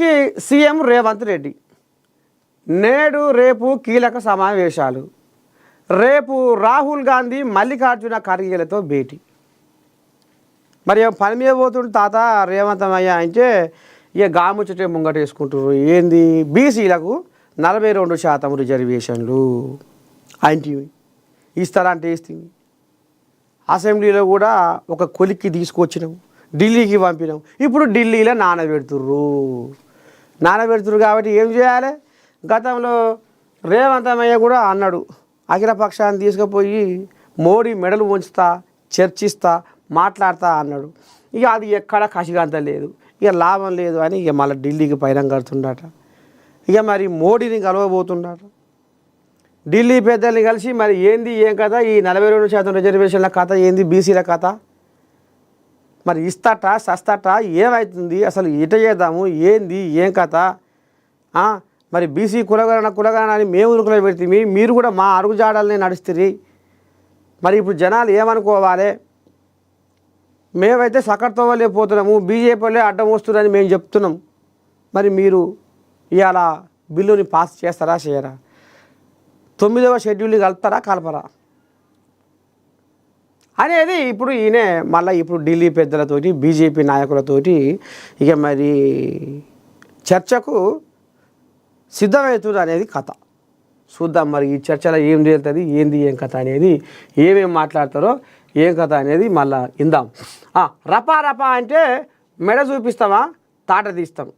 ఈ సీఎం రేవంత్ రెడ్డి నేడు రేపు కీలక సమావేశాలు. రేపు రాహుల్ గాంధీ మల్లికార్జున ఖర్గేలతో భేటీ. మరి పని మీద పోతుంటే తాత రేవంతమయ్య అంటే ఇక గాముచ్చటే ముంగట వేసుకుంటారు. ఏంది బీసీలకు 42% రిజర్వేషన్లు అంటే ఇస్తారా అంటే ఇస్తుంది. అసెంబ్లీలో కూడా ఒక కొలిక్కి తీసుకొచ్చినాం, ఢిల్లీకి పంపినాం. ఇప్పుడు ఢిల్లీలో నానబెడుతురు కాబట్టి ఏం చేయాలి? గతంలో రేవంతమయ్య కూడా అన్నాడు, అఖిలపక్షాన్ని తీసుకుపోయి మోడీ మెడలు ఉంచుతా, చర్చిస్తా, మాట్లాడతా అన్నాడు. ఇక అది ఎక్కడ కసిగంత లేదు, ఇక లాభం లేదు అని ఇక మళ్ళీ ఢిల్లీకి పైన కడుతుండట. ఇక మరి మోడీని కలవబోతుండట. ఢిల్లీ పెద్దల్ని కలిసి మరి ఏంది ఏం కథ, ఈ 42% రిజర్వేషన్ల కథ ఏంది, బీసీల కథ, మరి ఇస్తట సస్తట ఏమవుతుంది, అసలు ఇట చేద్దాము, ఏంది ఏం కథ, మరి బీసీ కులగణ అని మేము ఉరుకులో పెడితే మీరు కూడా మా అడుగుజాడల్ని నడుస్తుంది. మరి ఇప్పుడు జనాలు ఏమనుకోవాలి? మేమైతే సకర్తో వాళ్ళే పోతున్నాము, బీజేపీ వాళ్ళే అడ్డం వస్తున్నారని మేము చెప్తున్నాం. మరి మీరు ఇవాళ బిల్లుని పాస్ చేస్తారా చేయరా? 9వ షెడ్యూల్ని కలుపుతారా కలపరా అనేది ఇప్పుడు ఈయనే మళ్ళీ ఇప్పుడు ఢిల్లీ పెద్దలతోటి బీజేపీ నాయకులతోటి ఇక మరి చర్చకు సిద్ధమవుతుంది అనేది కథ. చూద్దాం మరి ఈ చర్చలో ఏం తేలుతుంది, ఏంది ఏం కథ అనేది, ఏమేమి మాట్లాడతారో ఏం కథ అనేది మళ్ళా ఇందాం. రపా రపా అంటే మెడ చూపిస్తామా, తాట తీస్తాం.